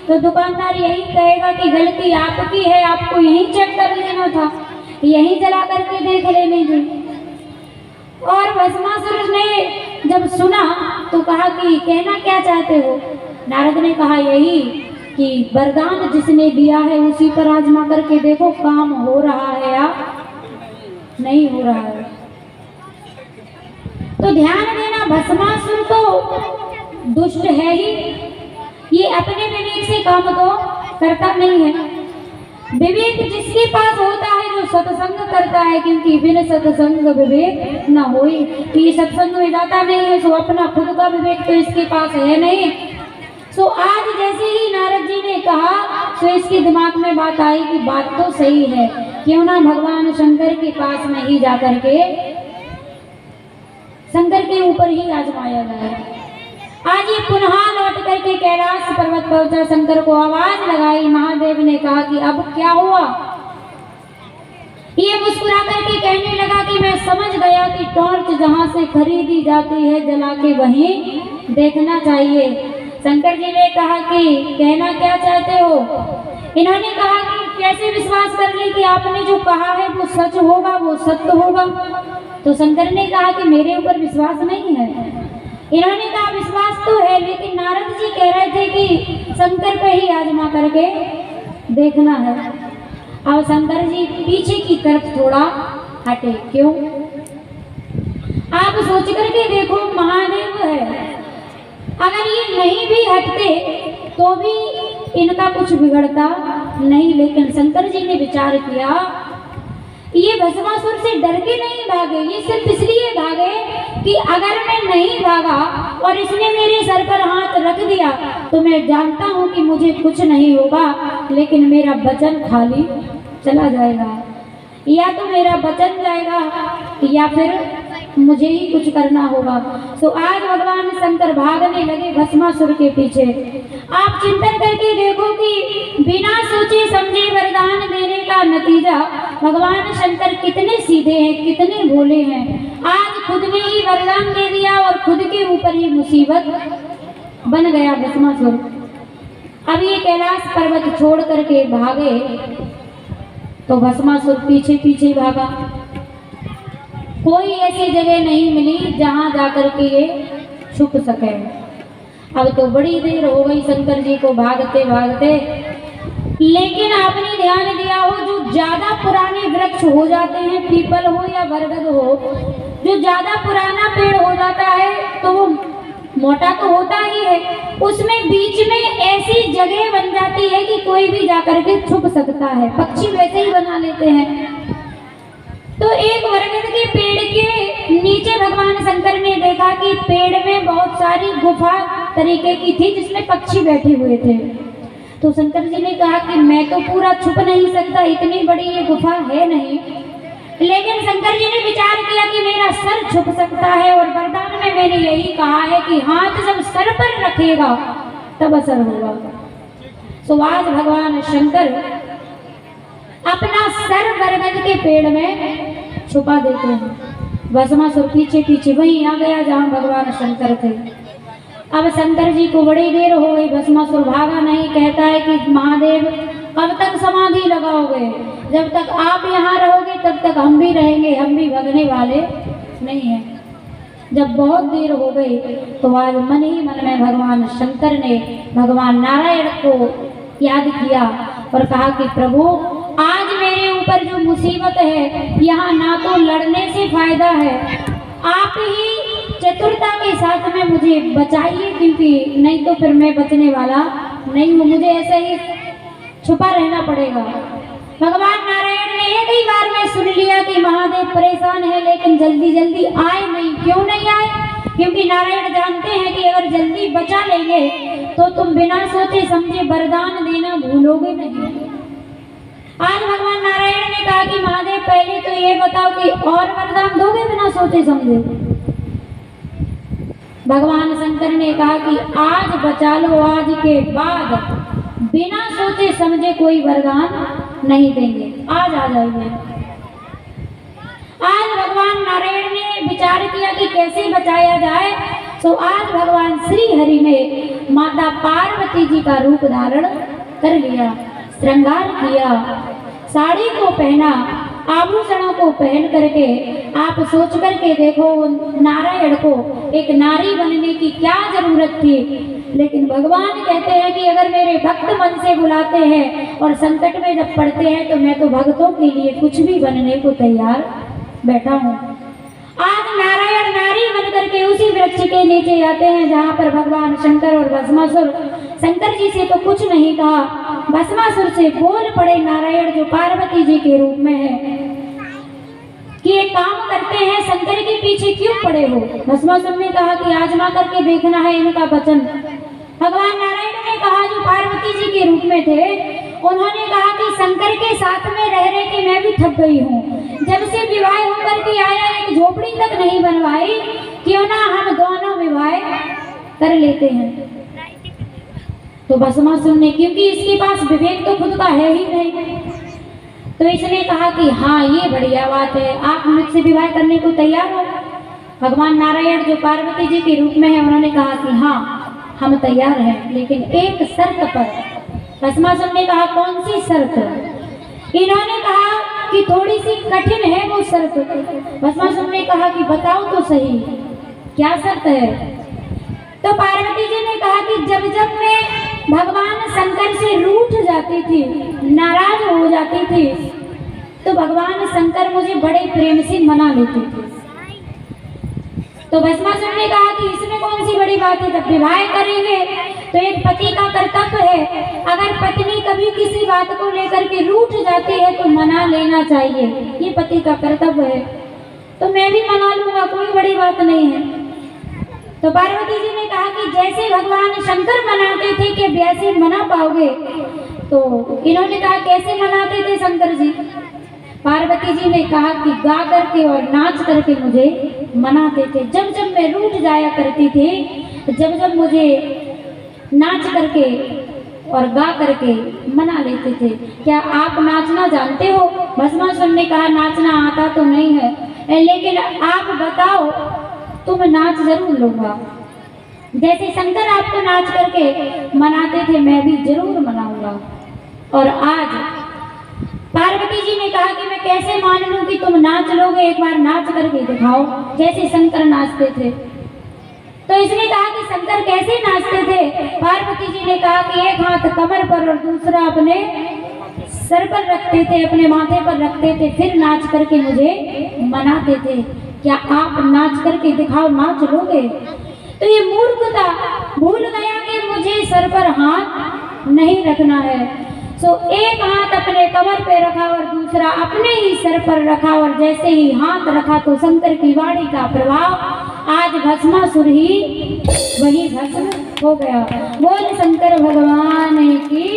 तो दुकानदार यही कहेगा कि गलती आपकी है, आपको यहीं चेक कर लेना था, यहीं जला करके देख लेने दी। और भस्मासुर ने जब सुना तो कहा कि कहना क्या चाहते हो? नारद ने कहा यही कि वरदान जिसने दिया है उसी पर आजमा करके देखो, काम हो रहा है या नहीं हो रहा है। तो ध्यान देना, भस्मासुर तो दुष्ट है ही, ये अपने विवेक से काम तो करता नहीं है। विवेक जिसके पास होता है जो सत्संग करता है, क्योंकि बिन सत्संग विवेक न होए, तो ये सत्संग में जाता नहीं है, सो अपना खुद का विवेक तो इसके पास है नहीं। सो आज जैसे ही नारद जी ने कहा तो इसके दिमाग में बात आई कि बात तो सही है, क्यों ना भगवान शंकर के पास में ही जाकर के शंकर के ऊपर ही आजमाया जाए। आज ये पुनः लौट करके कैलाश पर्वत पहुंचा, शंकर को आवाज लगाई। महादेव ने कहा कि अब क्या हुआ? ये मुस्कुरा करके कहने लगा कि मैं समझ गया कि टॉर्च जहां से खरीदी जाती है जला के वहीं देखना चाहिए। शंकर जी ने कहा कि कहना क्या चाहते हो? इन्होंने कहा कि कैसे विश्वास कर ले कि आपने जो कहा है वो सच होगा, वो सत्य होगा। तो शंकर ने कहा कि मेरे ऊपर विश्वास नहीं है। इन्होंने कहा विश्वास तो है, लेकिन नारद जी कह रहे थे कि शंकर पे ही आजमा करके देखना है। अब शंकर जी पीछे की तरफ थोड़ा हटे। क्यों? आप सोच करके देखो, महादेव है, अगर ये नहीं भी हटते तो भी इनका कुछ बिगड़ता नहीं। लेकिन शंकर जी ने विचार किया, ये भस्मासुर से डर के नहीं भागे, ये सिर्फ इसलिए भागे कि अगर मैं नहीं भागा और इसने मेरे सर पर हाथ रख दिया तो मैं जानता हूँ कि मुझे कुछ नहीं होगा, लेकिन मेरा वचन खाली चला जाएगा, या तो मेरा वचन जाएगा या फिर मुझे ही कुछ करना होगा। तो आज भगवान शंकर भागने लगे भस्मासुर के पीछे। आप चिंतन करके देखो कि बिना सोचे समझे वरदान देने का नतीजा भगवान शंकर कितने सीधे हैं, कितने भोले हैं। आज खुद ने ही वरदान दे दिया और खुद के ऊपर ही मुसीबत बन गया भस्मासुर। अब ये कैलाश पर्वत छोड़ करके भागे तो भस्मासुर पीछे पीछे भागा। कोई ऐसी जगह नहीं मिली जहां जाकर के ये छुप सके। अब तो बड़ी देर हो गई शंकर जी को भागते भागते, लेकिन आपने ध्यान दिया हो जो ज्यादा पुराने वृक्ष हो जाते हैं, पीपल हो या बरगद हो, जो ज्यादा पुराना पेड़ हो जाता है तो वो मोटा तो होता ही है, उसमें बीच में ऐसी जगह बन जाती है कि कोई भी जाकर के छुप सकता है। पक्षी वैसे ही बना लेते हैं। तो एक बरगद के पेड़ के नीचे भगवान शंकर ने देखा कि पेड़ में बहुत सारी गुफा तरीके की थी जिसमें पक्षी बैठे हुए थे। तो शंकर जी ने कहा कि मैं तो पूरा छुप नहीं सकता, इतनी बड़ी ये गुफा है नहीं। लेकिन शंकर जी ने विचार किया कि मेरा सर छुप सकता है, और वरदान में मैंने यही कहा है कि हाथ जब सर पर रखेगा तब असर होगा। तो आज भगवान शंकर अपना सर बरगद के पेड़ में छुपा देते हैं। भस्मासुर पीछे पीछे वहीं आ गया जहां भगवान शंकर थे। अब शंकर जी को बड़ी देर हो गई, भस्मासुर भागा नहीं। कहता है कि महादेव कब तक समाधि लगाओगे? जब तक आप यहाँ रहोगे तब तक हम भी रहेंगे, हम भी भगने वाले नहीं हैं। जब बहुत देर हो गई तो आज मन ही मन में भगवान शंकर ने भगवान नारायण को याद किया और कहा कि प्रभु आज मेरे ऊपर जो मुसीबत है, यहाँ ना तो लड़ने से फायदा है, आप ही चतुरता के साथ में मुझे बचाइए, क्योंकि नहीं तो फिर मैं बचने वाला नहीं हूँ, मुझे ऐसे ही छुपा रहना पड़ेगा। भगवान नारायण ने एक ही बार में सुन लिया कि महादेव परेशान है, लेकिन जल्दी जल्दी आए नहीं। क्यों नहीं आए? क्योंकि नारायण जानते हैं कि अगर जल्दी बचा लेंगे तो तुम बिना सोचे समझे वरदान देना भूलोगे नहीं। आज भगवान नारायण ने कहा कि महादेव पहले तो ये बताओ कि और वरदान दोगे बिना सोचे समझे? भगवान शंकर ने कहा कि आज बचा लो, आज के बाद बिना सोचे समझे कोई वरदान नहीं देंगे, आज आ जाइए। आज भगवान नारायण ने विचार किया कि कैसे बचाया जाए। सो आज भगवान श्री हरि ने माता पार्वती जी का रूप धारण कर लिया, श्रृंगार किया, साड़ी को पहना, आभूषणों को पहन करके। आप सोच करके देखो, नारायण को एक नारी बनने की क्या जरूरत थी, लेकिन भगवान कहते हैं कि अगर मेरे भक्त मन से बुलाते हैं और संकट में जब पड़ते हैं तो मैं तो भक्तों के लिए कुछ भी बनने को तैयार बैठा हूँ। आज नारायण नारी बन करके उसी वृक्ष के नीचे आते हैं जहाँ पर भगवान शंकर और भस्मासुर, शंकर जी से तो कुछ नहीं कहा, भस्मासुर से बोल पड़े नारायण जो पार्वती जी के रूप में है कि एक काम करते हैं, शंकर के पीछे क्यों पड़े हो। भस्मासुर ने कहा कि आजमा करके देखना है इनका वचन। भगवान नारायण ने कहा जो पार्वती जी के रूप में थे, उन्होंने कहा कि शंकर के साथ में रह रहे के मैं भी थक गई हूँ, जब से विवाह होकर के आया एक झोपड़ी तक नहीं बनवाई, क्यों ना हम दोनों विवाह कर लेते हैं। तो भस्मासुर ने, क्योंकि इसके पास विवेक तो खुद का है ही नहीं, तो इसने कहा कि हाँ ये बढ़िया बात है, आप मुझसे विवाह करने को तैयार हो। भगवान नारायण जो पार्वती जी के रूप में है, उन्होंने कहा कि हाँ हम तैयार हैं, लेकिन एक शर्त पर। भस्मासुर ने कहा कौन सी शर्त। इन्होंने कहा कि थोड़ी सी कठिन है वो शर्त। भस्मासुर ने कहा कि बताओ तो सही क्या शर्त है। तो पार्वती जी ने कहा कि जब जब मैं भगवान शंकर से रूठ जाती थी, नाराज हो जाती थी, तो भगवान शंकर मुझे बड़े प्रेम से मना लेते थे। तो भस्मासुर ने कहा कि इसमें कौन सी बड़ी बात है, जब विवाह करेंगे तो एक पति का कर्तव्य है, अगर पत्नी कभी किसी बात को लेकर के रूठ जाती है तो मना लेना चाहिए, ये पति का कर्तव्य है। तो मैं भी मना लूंगा, कोई बड़ी बात नहीं है। तो पार्वती जी ने कहा कि जैसे भगवान शंकर मनाते थे कि वैसे मना पाओगे। तो इन्होंने कहा कैसे मनाते थे शंकर जी। पार्वती जी ने कहा कि गा करके और नाच करके मुझे मनाते थे। जब जब मैं रूठ जाया करती थी, जब जब मुझे नाच करके और गा करके मना लेते थे। क्या आप नाचना जानते हो। भस्मासुर ने कहा नाचना आता तो नहीं है, लेकिन आप बताओ तो मैं नाच जरूर लूंगा। जैसे शंकर आपको नाच करके मनाते थे, मैं भी जरूर मनाऊंगा। और आज पार्वती जी ने कहा कि मैं कैसे मान लूं कि तुम नाच लोगे, एक बार नाच करके दिखाओ जैसे शंकर नाचते थे। तो इसने कहा कि शंकर कैसे नाचते थे। पार्वती जी ने कहा कि एक हाथ कमर पर और दूसरा अपने सर पर रखते थे, अपने माथे पर रखते थे, फिर नाच करके मुझे मनाते थे। क्या आप नाच करके दिखाओ, नाच लोगे। तो ये मूर्खता भूल गया कि मुझे सर पर हाथ नहीं रखना है। सो एक हाथ अपने कमर पे रखा और दूसरा अपने ही सर पर रखा, और जैसे ही हाथ रखा तो शंकर की वाणी का प्रभाव आज भस्मासुर ही वही भस्म हो गया। बोल शंकर भगवान की।